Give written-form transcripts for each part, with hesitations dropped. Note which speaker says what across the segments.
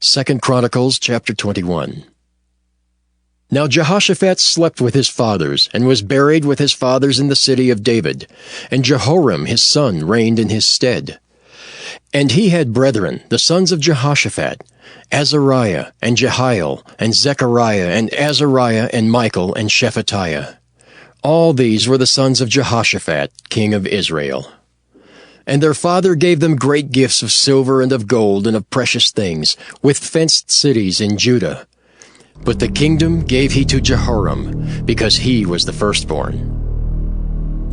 Speaker 1: 2 Chronicles chapter 21. Now Jehoshaphat slept with his fathers, and was buried with his fathers in the city of David. And Jehoram his son reigned in his stead. And he had brethren, the sons of Jehoshaphat, Azariah, and Jehiel, and Zechariah, and Azariah, and Michael, and Shephatiah. All these were the sons of Jehoshaphat, king of Israel. And their father gave them great gifts of silver and of gold and of precious things, with fenced cities in Judah. But the kingdom gave he to Jehoram, because he was the firstborn.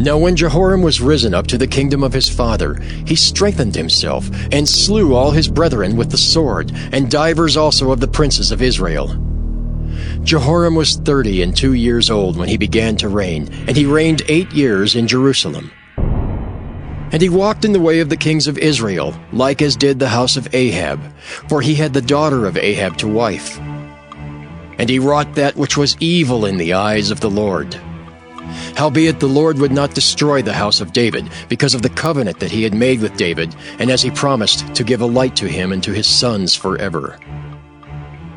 Speaker 1: Now when Jehoram was risen up to the kingdom of his father, he strengthened himself, and slew all his brethren with the sword, and divers also of the princes of Israel. Jehoram was 32 years old when he began to reign, and he reigned 8 years in Jerusalem. And he walked in the way of the kings of Israel, like as did the house of Ahab, for he had the daughter of Ahab to wife. And he wrought that which was evil in the eyes of the Lord. Howbeit the Lord would not destroy the house of David, because of the covenant that he had made with David, and as he promised to give a light to him and to his sons forever.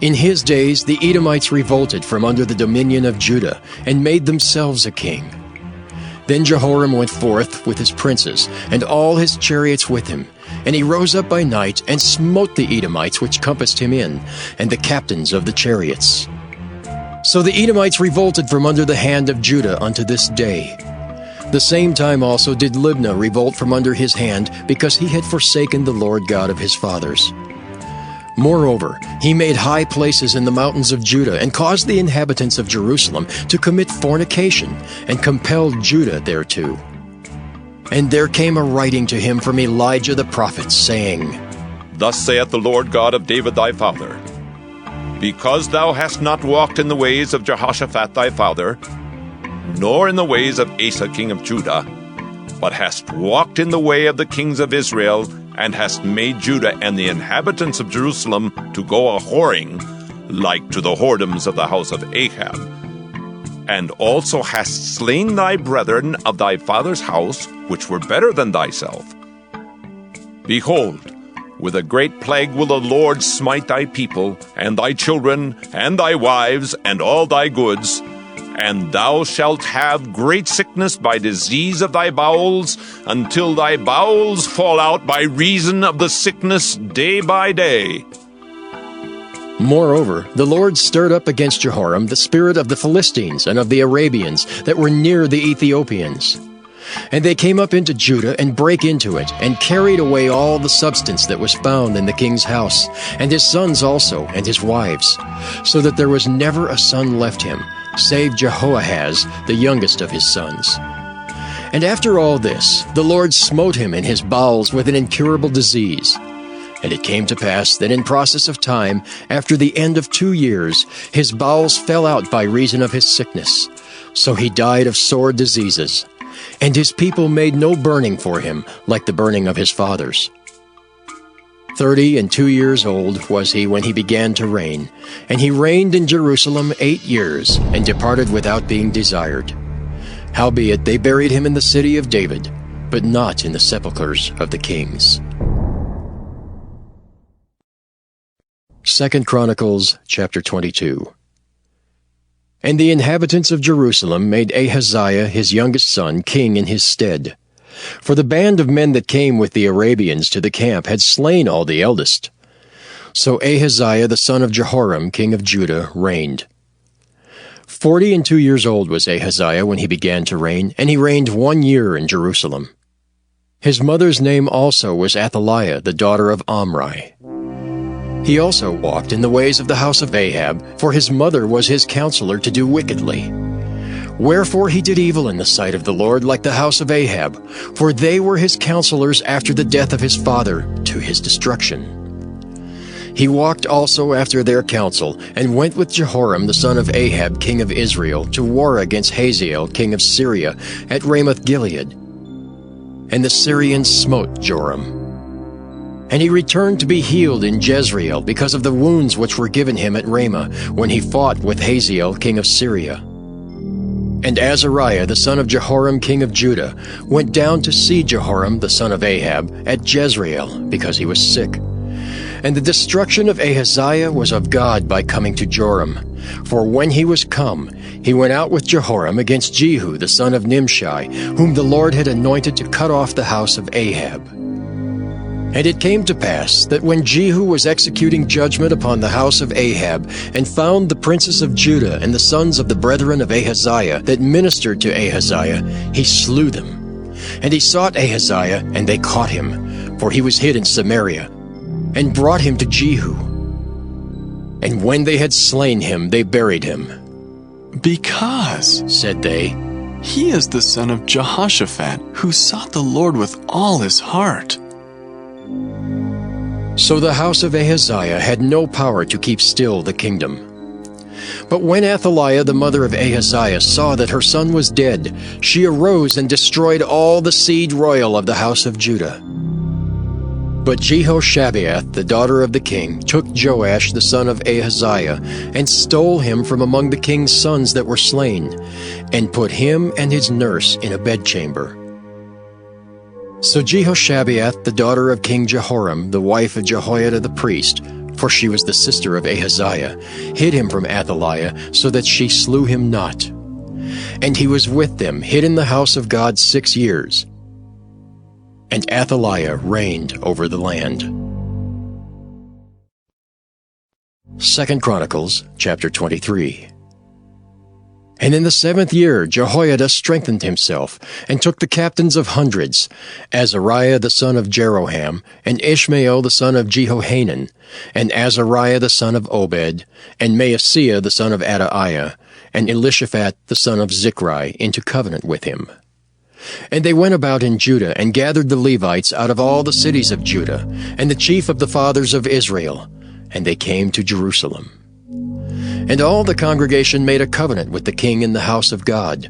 Speaker 1: In his days the Edomites revolted from under the dominion of Judah, and made themselves a king. Then Jehoram went forth with his princes, and all his chariots with him. And he rose up by night, and smote the Edomites which compassed him in, and the captains of the chariots. So the Edomites revolted from under the hand of Judah unto this day. The same time also did Libnah revolt from under his hand, because he had forsaken the Lord God of his fathers. Moreover, he made high places in the mountains of Judah, and caused the inhabitants of Jerusalem to commit fornication, and compelled Judah thereto. And there came a writing to him from Elijah the prophet, saying,
Speaker 2: Thus saith the Lord God of David thy father, Because thou hast not walked in the ways of Jehoshaphat thy father, nor in the ways of Asa king of Judah, but hast walked in the way of the kings of Israel, and hast made Judah and the inhabitants of Jerusalem to go a-whoring, like to the whoredoms of the house of Ahab, and also hast slain thy brethren of thy father's house, which were better than thyself. Behold, with a great plague will the Lord smite thy people, and thy children, and thy wives, and all thy goods, and thou shalt have great sickness by disease of thy bowels, until thy bowels fall out by reason of the sickness day by day.
Speaker 1: Moreover, the Lord stirred up against Jehoram the spirit of the Philistines and of the Arabians that were near the Ethiopians. And they came up into Judah, and brake into it, and carried away all the substance that was found in the king's house, and his sons also, and his wives, so that there was never a son left him, save Jehoahaz, the youngest of his sons. And after all this, the Lord smote him in his bowels with an incurable disease. And it came to pass that in process of time, after the end of 2 years, his bowels fell out by reason of his sickness. So he died of sore diseases. And his people made no burning for him, like the burning of his fathers. 32 years old was he when he began to reign, and he reigned in Jerusalem 8 years, and departed without being desired. Howbeit they buried him in the city of David, but not in the sepulchres of the kings. 2 Chronicles chapter 22. And the inhabitants of Jerusalem made Ahaziah his youngest son king in his stead. For the band of men that came with the Arabians to the camp had slain all the eldest. So Ahaziah the son of Jehoram king of Judah reigned. 42 years old was Ahaziah when he began to reign, and he reigned 1 year in Jerusalem. His mother's name also was Athaliah, the daughter of Omri. He also walked in the ways of the house of Ahab, for his mother was his counselor to do wickedly. Wherefore he did evil in the sight of the Lord like the house of Ahab, for they were his counselors after the death of his father, to his destruction. He walked also after their counsel, and went with Jehoram the son of Ahab king of Israel to war against Hazael king of Syria at Ramoth-Gilead. And the Syrians smote Joram. And he returned to be healed in Jezreel because of the wounds which were given him at Ramah, when he fought with Hazael king of Syria. And Azariah the son of Jehoram king of Judah went down to see Jehoram the son of Ahab at Jezreel, because he was sick. And the destruction of Ahaziah was of God by coming to Joram. For when he was come, he went out with Jehoram against Jehu the son of Nimshi, whom the Lord had anointed to cut off the house of Ahab. And it came to pass that when Jehu was executing judgment upon the house of Ahab, and found the princes of Judah and the sons of the brethren of Ahaziah that ministered to Ahaziah, he slew them. And he sought Ahaziah, and they caught him, for he was hid in Samaria, and brought him to Jehu. And when they had slain him, they buried him.
Speaker 3: "Because,"
Speaker 1: Said they,
Speaker 3: he is the son of Jehoshaphat, who sought the Lord with all his heart.
Speaker 1: So the house of Ahaziah had no power to keep still the kingdom. But when Athaliah the mother of Ahaziah saw that her son was dead, she arose and destroyed all the seed royal of the house of Judah. But Jehoshabeath, the daughter of the king, took Joash the son of Ahaziah, and stole him from among the king's sons that were slain, and put him and his nurse in a bedchamber. So Jehoshabeath, the daughter of King Jehoram, the wife of Jehoiada the priest, for she was the sister of Ahaziah, hid him from Athaliah, so that she slew him not. And he was with them, hid in the house of God 6 years. And Athaliah reigned over the land. 2 Chronicles chapter 23. And in the 7th year Jehoiada strengthened himself, and took the captains of hundreds, Azariah the son of Jeroham, and Ishmael the son of Jehohanan, and Azariah the son of Obed, and Maaseiah the son of Adaiah, and Elishaphat the son of Zichri, into covenant with him. And they went about in Judah, and gathered the Levites out of all the cities of Judah, and the chief of the fathers of Israel, and they came to Jerusalem. And all the congregation made a covenant with the king in the house of God.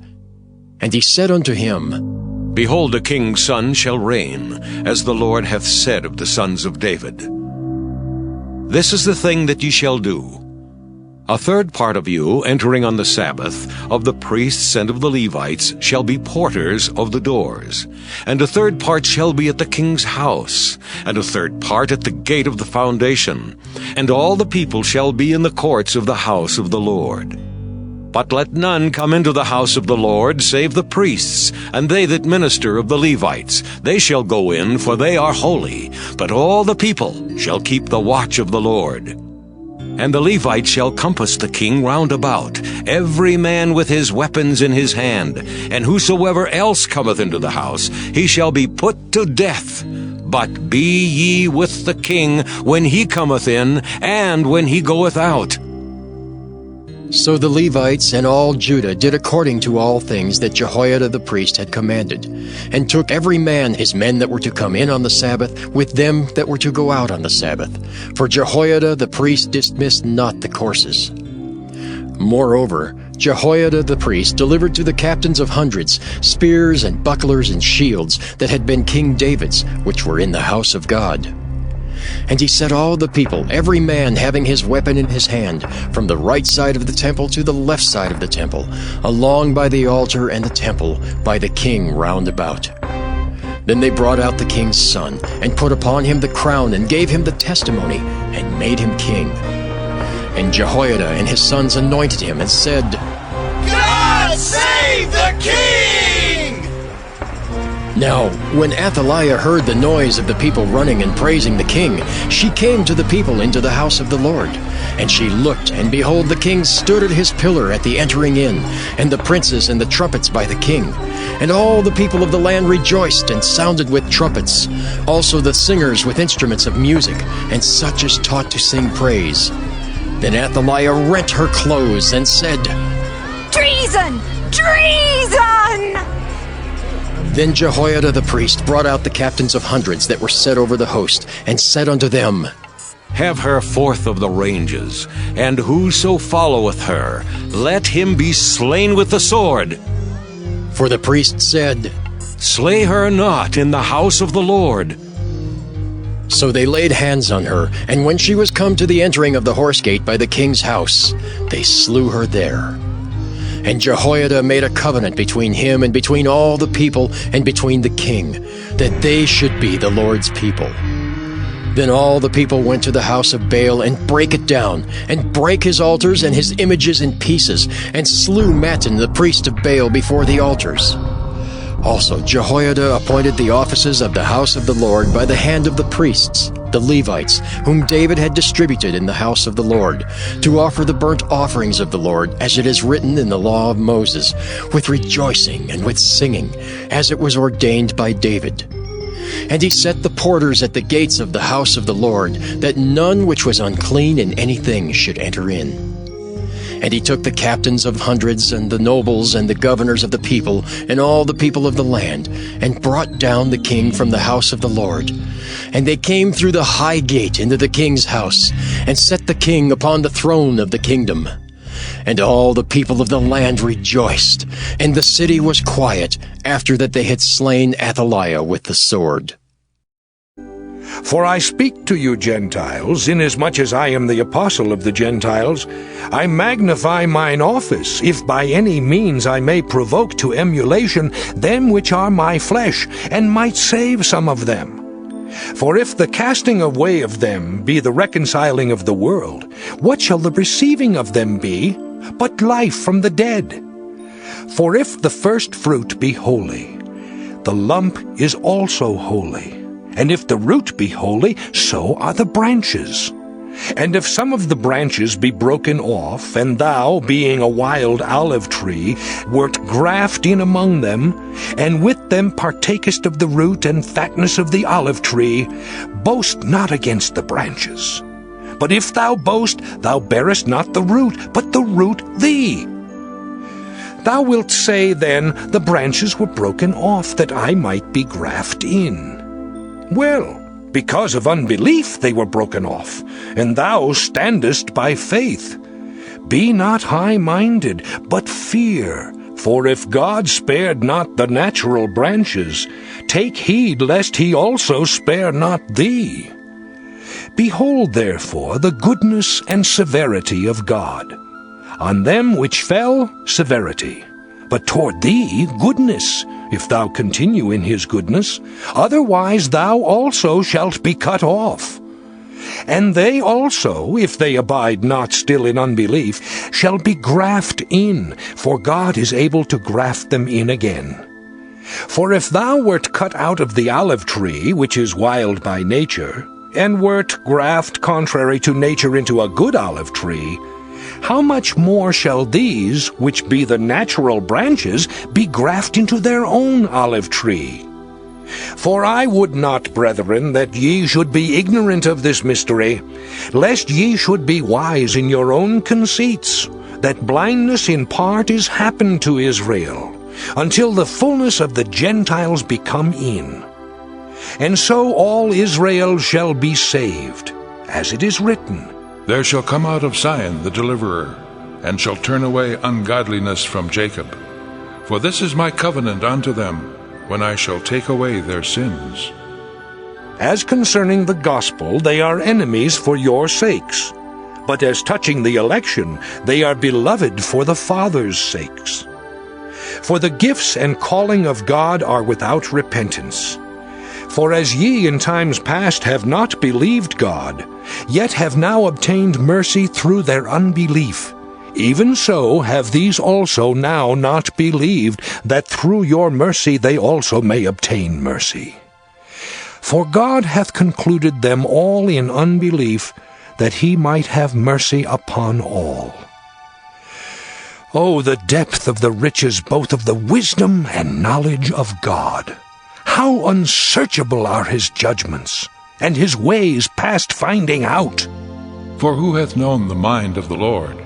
Speaker 1: And he said unto him,
Speaker 4: Behold, a king's son shall reign, as the Lord hath said of the sons of David. This is the thing that ye shall do. A third part of you, entering on the Sabbath, of the priests and of the Levites, shall be porters of the doors. And a third part shall be at the king's house, and a third part at the gate of the foundation. And all the people shall be in the courts of the house of the Lord. But let none come into the house of the Lord, save the priests, and they that minister of the Levites. They shall go in, for they are holy. But all the people shall keep the watch of the Lord. And the Levites shall compass the king round about, every man with his weapons in his hand. And whosoever else cometh into the house, he shall be put to death. But be ye with the king when he cometh in, and when he goeth out.
Speaker 1: So the Levites and all Judah did according to all things that Jehoiada the priest had commanded, and took every man his men that were to come in on the Sabbath, with them that were to go out on the Sabbath. For Jehoiada the priest dismissed not the courses. Moreover, Jehoiada the priest delivered to the captains of hundreds spears and bucklers and shields that had been King David's, which were in the house of God. And he set all the people, every man having his weapon in his hand, from the right side of the temple to the left side of the temple, along by the altar and the temple, by the king round about. Then they brought out the king's son, and put upon him the crown, and gave him the testimony, and made him king. And Jehoiada and his sons anointed him, and said,
Speaker 5: God save the king!
Speaker 1: Now, when Athaliah heard the noise of the people running and praising the king, she came to the people into the house of the Lord. And she looked, and behold, the king stood at his pillar at the entering in, and the princes and the trumpets by the king. And all the people of the land rejoiced, and sounded with trumpets, also the singers with instruments of music, and such as taught to sing praise. Then Athaliah rent her clothes, and said,
Speaker 6: Treason! Treason!
Speaker 1: Then Jehoiada the priest brought out the captains of hundreds that were set over the host, and said unto them,
Speaker 4: Have her forth of the ranges, and whoso followeth her, let him be slain with the sword.
Speaker 1: For the priest said,
Speaker 4: Slay her not in the house of the Lord.
Speaker 1: So they laid hands on her, and when she was come to the entering of the horse gate by the king's house, they slew her there. And Jehoiada made a covenant between him and between all the people and between the king, that they should be the Lord's people. Then all the people went to the house of Baal and brake it down, and brake his altars and his images in pieces, and slew Mattan the priest of Baal before the altars. Also Jehoiada appointed the offices of the house of the Lord by the hand of the priests, the Levites, whom David had distributed in the house of the Lord, to offer the burnt offerings of the Lord, as it is written in the law of Moses, with rejoicing and with singing, as it was ordained by David. And he set the porters at the gates of the house of the Lord, that none which was unclean in anything should enter in. And he took the captains of hundreds, and the nobles, and the governors of the people, and all the people of the land, and brought down the king from the house of the Lord. And they came through the high gate into the king's house, and set the king upon the throne of the kingdom. And all the people of the land rejoiced, and the city was quiet, after that they had slain Athaliah with the sword.
Speaker 7: For I speak to you, Gentiles, inasmuch as I am the apostle of the Gentiles. I magnify mine office, if by any means I may provoke to emulation them which are my flesh, and might save some of them. For if the casting away of them be the reconciling of the world, what shall the receiving of them be, but life from the dead? For if the first fruit be holy, the lump is also holy. And if the root be holy, so are the branches. And if some of the branches be broken off, and thou, being a wild olive tree, wert graft in among them, and with them partakest of the root and fatness of the olive tree, boast not against the branches. But if thou boast, thou bearest not the root, but the root thee. Thou wilt say then, the branches were broken off, that I might be grafted in. Well, because of unbelief they were broken off, and thou standest by faith. Be not high-minded, but fear. For if God spared not the natural branches, take heed lest he also spare not thee. Behold therefore the goodness and severity of God. On them which fell, severity, but toward thee goodness, if thou continue in his goodness, otherwise thou also shalt be cut off. And they also, if they abide not still in unbelief, shall be grafted in, for God is able to graft them in again. For if thou wert cut out of the olive tree, which is wild by nature, and wert grafted contrary to nature into a good olive tree, how much more shall these, which be the natural branches, be grafted into their own olive tree? For I would not, brethren, that ye should be ignorant of this mystery, lest ye should be wise in your own conceits, that blindness in part is happened to Israel, until the fullness of the Gentiles be come in. And so all Israel shall be saved, as it is written,
Speaker 8: There shall come out of Zion the deliverer, and shall turn away ungodliness from Jacob. For this is my covenant unto them, when I shall take away their sins.
Speaker 7: As concerning the gospel, they are enemies for your sakes. But as touching the election, they are beloved for the Father's sakes. For the gifts and calling of God are without repentance. For as ye in times past have not believed God, yet have now obtained mercy through their unbelief, even so have these also now not believed, that through your mercy they also may obtain mercy. For God hath concluded them all in unbelief, that he might have mercy upon all. O the depth of the riches both of the wisdom and knowledge of God! How unsearchable are his judgments, and his ways past finding out!
Speaker 8: For who hath known the mind of the Lord?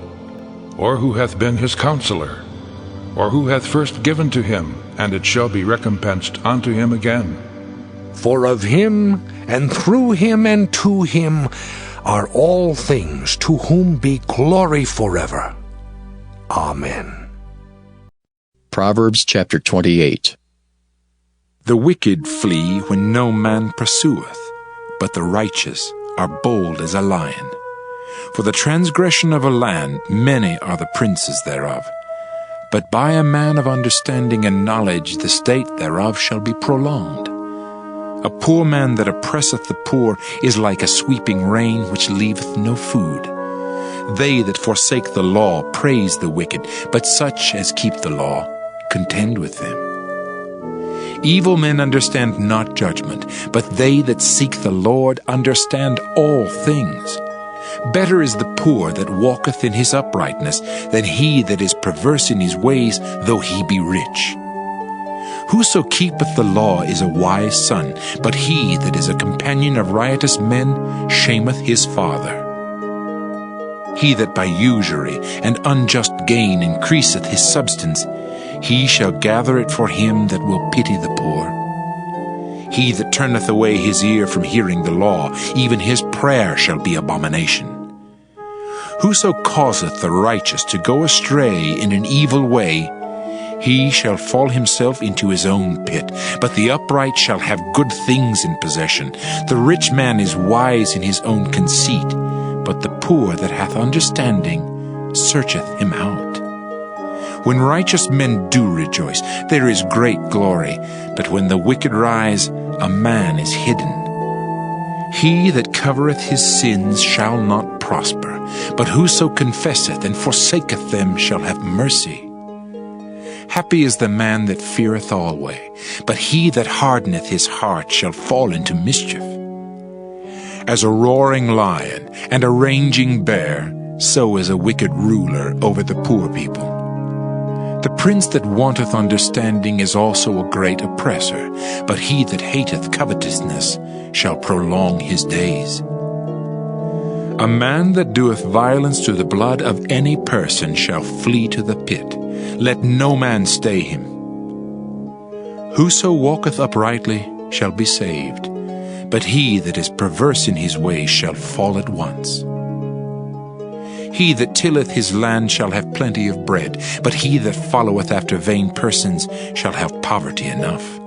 Speaker 8: Or who hath been his counselor? Or who hath first given to him, and it shall be recompensed unto him again?
Speaker 7: For of him, and through him, and to him are all things, to whom be glory forever. Amen.
Speaker 1: Proverbs chapter 28.
Speaker 9: The wicked flee when no man pursueth, but the righteous are bold as a lion. For the transgression of a land many are the princes thereof. But by a man of understanding and knowledge the state thereof shall be prolonged. A poor man that oppresseth the poor is like a sweeping rain which leaveth no food. They that forsake the law praise the wicked, but such as keep the law contend with them. Evil men understand not judgment, but they that seek the Lord understand all things. Better is the poor that walketh in his uprightness than he that is perverse in his ways, though he be rich. Whoso keepeth the law is a wise son, but he that is a companion of riotous men shameth his father. He that by usury and unjust gain increaseth his substance, he shall gather it for him that will pity the poor. He that turneth away his ear from hearing the law, even his prayer shall be abomination. Whoso causeth the righteous to go astray in an evil way, he shall fall himself into his own pit, but the upright shall have good things in possession. The rich man is wise in his own conceit, but the poor that hath understanding searcheth him out. When righteous men do rejoice, there is great glory, but when the wicked rise, a man is hidden. He that covereth his sins shall not prosper, but whoso confesseth and forsaketh them shall have mercy. Happy is the man that feareth always, but he that hardeneth his heart shall fall into mischief. As a roaring lion and a raging bear, so is a wicked ruler over the poor people. The prince that wanteth understanding is also a great oppressor, but he that hateth covetousness shall prolong his days. A man that doeth violence to the blood of any person shall flee to the pit. Let no man stay him. Whoso walketh uprightly shall be saved, but he that is perverse in his ways shall fall at once. He that tilleth his land shall have plenty of bread, but he that followeth after vain persons shall have poverty enough.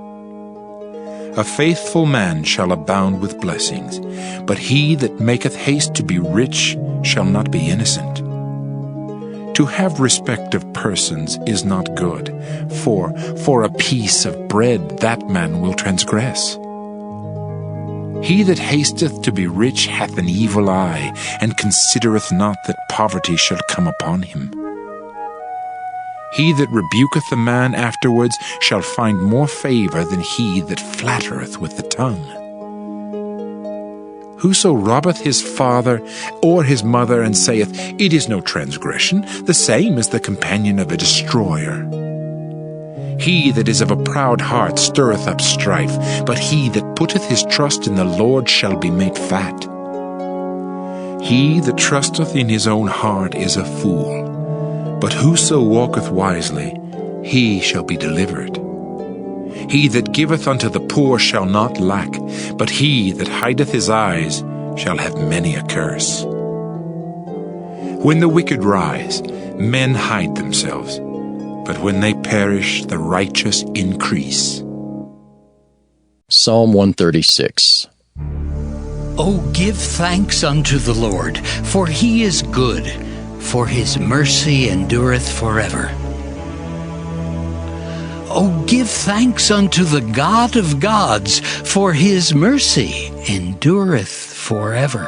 Speaker 9: A faithful man shall abound with blessings, but he that maketh haste to be rich shall not be innocent. To have respect of persons is not good, for a piece of bread that man will transgress. He that hasteth to be rich hath an evil eye, and considereth not that poverty shall come upon him. He that rebuketh a man afterwards shall find more favor than he that flattereth with the tongue. Whoso robbeth his father or his mother, and saith, It is no transgression, the same is the companion of a destroyer. He that is of a proud heart stirreth up strife, but he that putteth his trust in the Lord shall be made fat. He that trusteth in his own heart is a fool, but whoso walketh wisely, he shall be delivered. He that giveth unto the poor shall not lack, but he that hideth his eyes shall have many a curse. When the wicked rise, men hide themselves, but when they perish, the righteous increase.
Speaker 1: Psalm 136.
Speaker 10: O give thanks unto the Lord, for he is good, for his mercy endureth forever. O give thanks unto the God of gods, for his mercy endureth forever.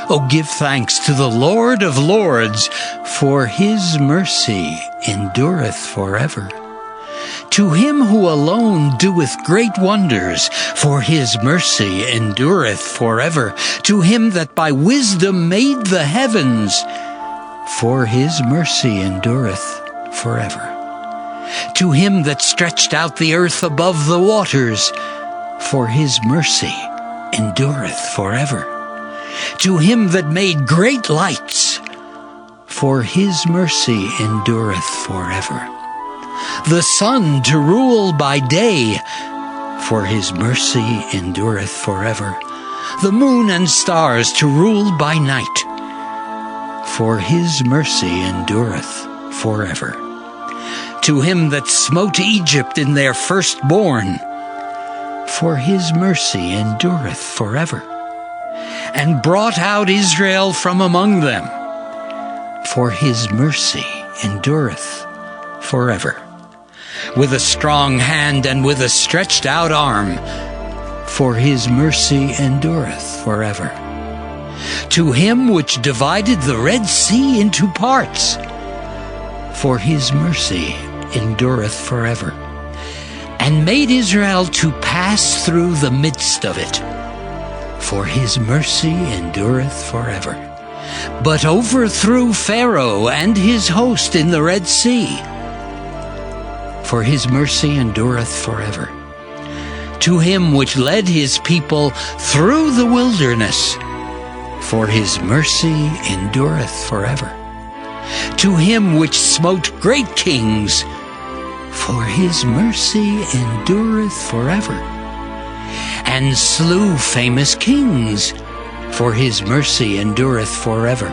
Speaker 10: O give thanks to the Lord of lords, for his mercy endureth forever. To him who alone doeth great wonders, for his mercy endureth forever. To him that by wisdom made the heavens, for his mercy endureth forever. To him that stretched out the earth above the waters, for his mercy endureth forever. To him that made great lights, for his mercy endureth forever. The sun to rule by day, for his mercy endureth forever. The moon and stars to rule by night, for his mercy endureth forever. To him that smote Egypt in their firstborn, for his mercy endureth forever. And brought out Israel from among them, for his mercy endureth forever. With a strong hand and with a stretched out arm, for his mercy endureth forever. To him which divided the Red Sea into parts, for his mercy endureth forever, and made Israel to pass through the midst of it, for his mercy endureth forever, but overthrew Pharaoh and his host in the Red Sea, for his mercy endureth forever. To him which led his people through the wilderness, for his mercy endureth forever. To him which smote great kings, for his mercy endureth forever. And slew famous kings, for his mercy endureth forever.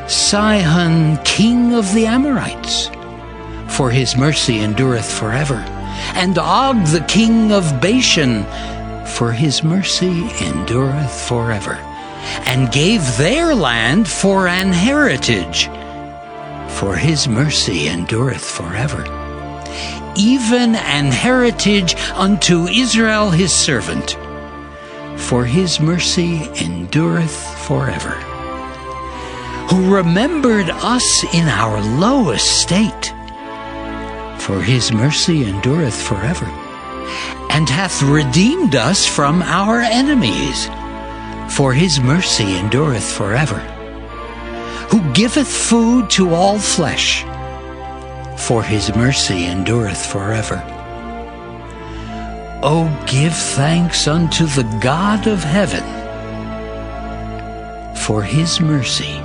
Speaker 10: Sihon, king of the Amorites, for his mercy endureth forever. And Og, the king of Bashan, for his mercy endureth forever, and gave their land for an heritage, for his mercy endureth forever. Even an heritage unto Israel his servant, for his mercy endureth forever. Who remembered us in our low estate, for his mercy endureth forever, and hath redeemed us from our enemies, for his mercy endureth forever. Who giveth food to all flesh, for his mercy endureth forever. O give thanks unto the God of heaven, for his mercy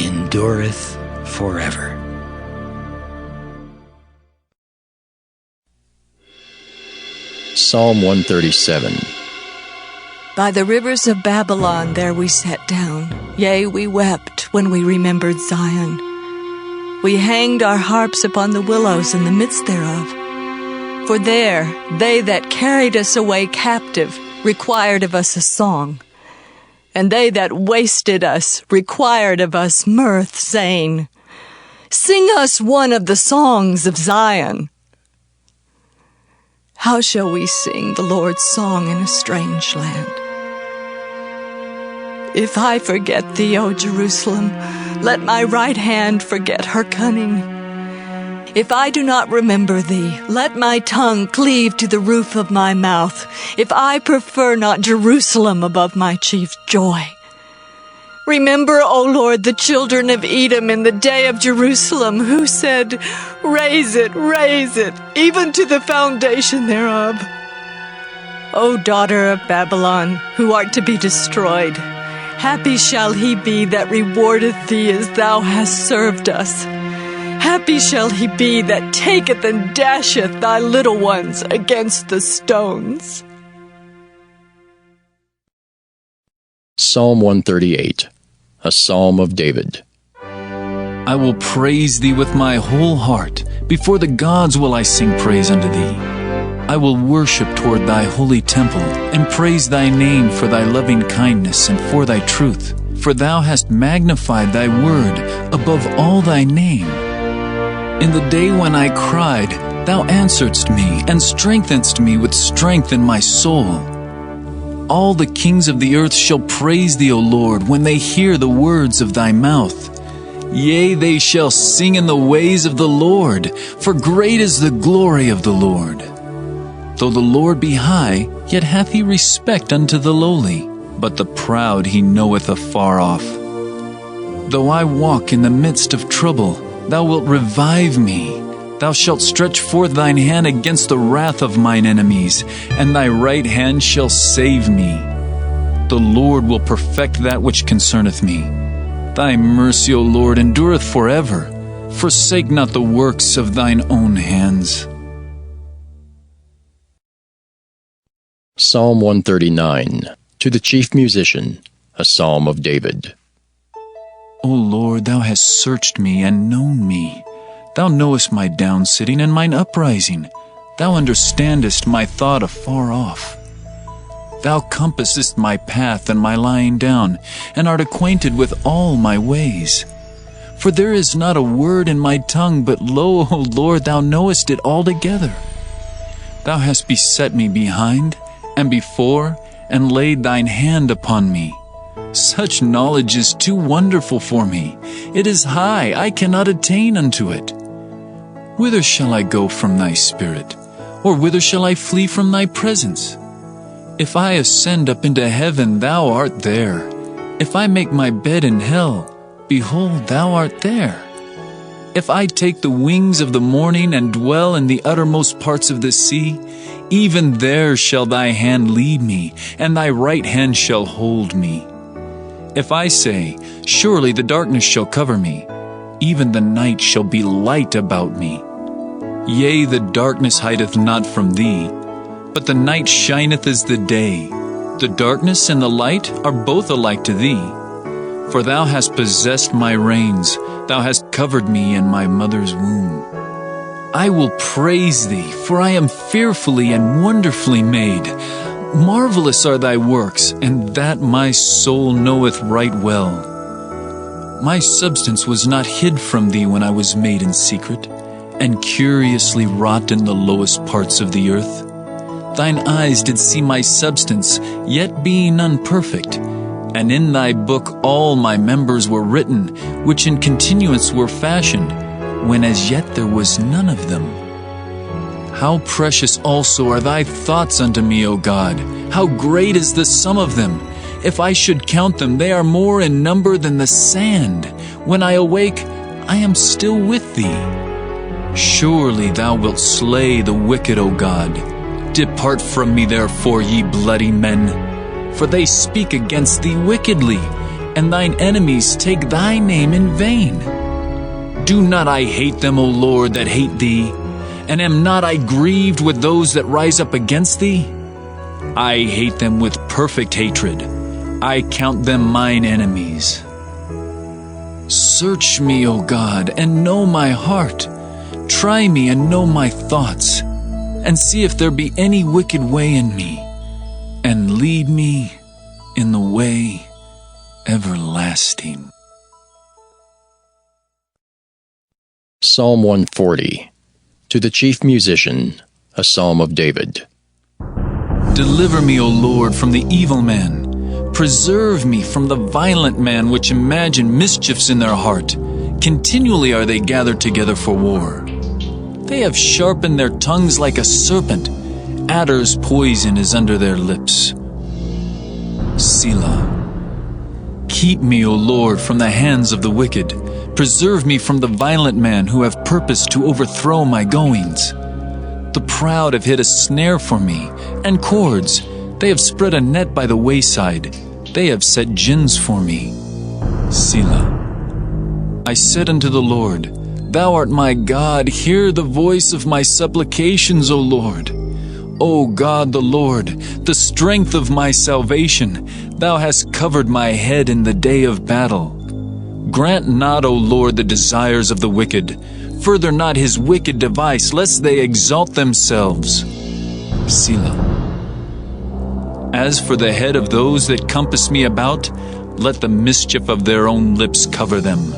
Speaker 10: endureth forever.
Speaker 1: Psalm 137.
Speaker 11: By the rivers of Babylon there we sat down, yea, we wept when we remembered Zion. We hanged our harps upon the willows in the midst thereof. For there they that carried us away captive required of us a song, and they that wasted us required of us mirth, saying, Sing us one of the songs of Zion. How shall we sing the Lord's song in a strange land? If I forget thee, O Jerusalem, let my right hand forget her cunning. If I do not remember thee, let my tongue cleave to the roof of my mouth, if I prefer not Jerusalem above my chief joy. Remember, O Lord, the children of Edom in the day of Jerusalem, who said, Raise it, even to the foundation thereof. O daughter of Babylon, who art to be destroyed, happy shall he be that rewardeth thee as thou hast served us. Happy shall he be that taketh and dasheth thy little ones against the stones.
Speaker 1: Psalm 138, a psalm of David.
Speaker 12: I will praise thee with my whole heart. Before the gods will I sing praise unto thee. I will worship toward thy holy temple, and praise thy name for thy loving kindness and for thy truth. For thou hast magnified thy word above all thy name. In the day when I cried, thou answeredst me, and strengthenedst me with strength in my soul. All the kings of the earth shall praise thee, O Lord, when they hear the words of thy mouth. Yea, they shall sing in the ways of the Lord, for great is the glory of the Lord. Though the Lord be high, yet hath he respect unto the lowly, but the proud he knoweth afar off. Though I walk in the midst of trouble, thou wilt revive me. Thou shalt stretch forth thine hand against the wrath of mine enemies, and thy right hand shall save me. The Lord will perfect that which concerneth me. Thy mercy, O Lord, endureth forever. Forsake not the works of thine own hands.
Speaker 1: Psalm 139, to the chief musician, a psalm of David.
Speaker 12: O Lord, thou hast searched me and known me. Thou knowest my downsitting and mine uprising. Thou understandest my thought afar off. Thou compassest my path and my lying down, and art acquainted with all my ways. For there is not a word in my tongue, but lo, O Lord, thou knowest it altogether. Thou hast beset me behind and before, and laid thine hand upon me. Such knowledge is too wonderful for me. It is high, I cannot attain unto it. Whither shall I go from thy spirit? Or whither shall I flee from thy presence? If I ascend up into heaven, thou art there. If I make my bed in hell, behold, thou art there. If I take the wings of the morning and dwell in the uttermost parts of the sea, even there shall thy hand lead me, and thy right hand shall hold me. If I say, surely the darkness shall cover me, even the night shall be light about me. Yea, the darkness hideth not from thee, but the night shineth as the day. The darkness and the light are both alike to thee. For thou hast possessed my reins, thou hast covered me in my mother's womb. I will praise thee, for I am fearfully and wonderfully made. Marvelous are thy works, and that my soul knoweth right well. My substance was not hid from thee when I was made in secret, and curiously wrought in the lowest parts of the earth. Thine eyes did see my substance, yet being none perfect. And in thy book all my members were written, which in continuance were fashioned, when as yet there was none of them. How precious also are thy thoughts unto me, O God! How great is the sum of them! If I should count them, they are more in number than the sand. When I awake, I am still with thee. Surely thou wilt slay the wicked, O God. Depart from me therefore, ye bloody men. For they speak against thee wickedly, and thine enemies take thy name in vain. Do not I hate them, O Lord, that hate thee? And am not I grieved with those that rise up against thee? I hate them with perfect hatred. I count them mine enemies. Search me, O God, and know my heart. Try me and know my thoughts, and see if there be any wicked way in me, and lead me in the way everlasting.
Speaker 1: Psalm 140. To the chief musician, a psalm of David.
Speaker 12: Deliver me, O Lord, from the evil man. Preserve me from the violent man which imagine mischiefs in their heart. Continually are they gathered together for war. They have sharpened their tongues like a serpent. Adder's poison is under their lips. Selah. Keep me, O Lord, from the hands of the wicked. Preserve me from the violent man who have purposed to overthrow my goings. The proud have hid a snare for me, and cords. They have spread a net by the wayside. They have set gins for me. Selah. I said unto the Lord, Thou art my God, hear the voice of my supplications, O Lord. O God the Lord, the strength of my salvation, Thou hast covered my head in the day of battle. Grant not, O Lord, the desires of the wicked. Further not his wicked device, lest they exalt themselves. Selah. As for the head of those that compass me about, let the mischief of their own lips cover them.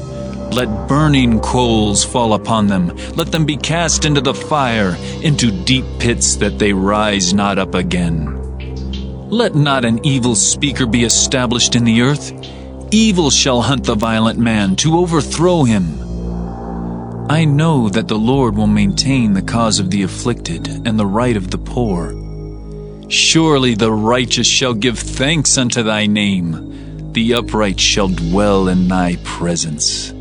Speaker 12: Let burning coals fall upon them. Let them be cast into the fire, into deep pits that they rise not up again. Let not an evil speaker be established in the earth. Evil shall hunt the violent man to overthrow him. I know that the Lord will maintain the cause of the afflicted and the right of the poor. Surely the righteous shall give thanks unto thy name. The upright shall dwell in thy presence.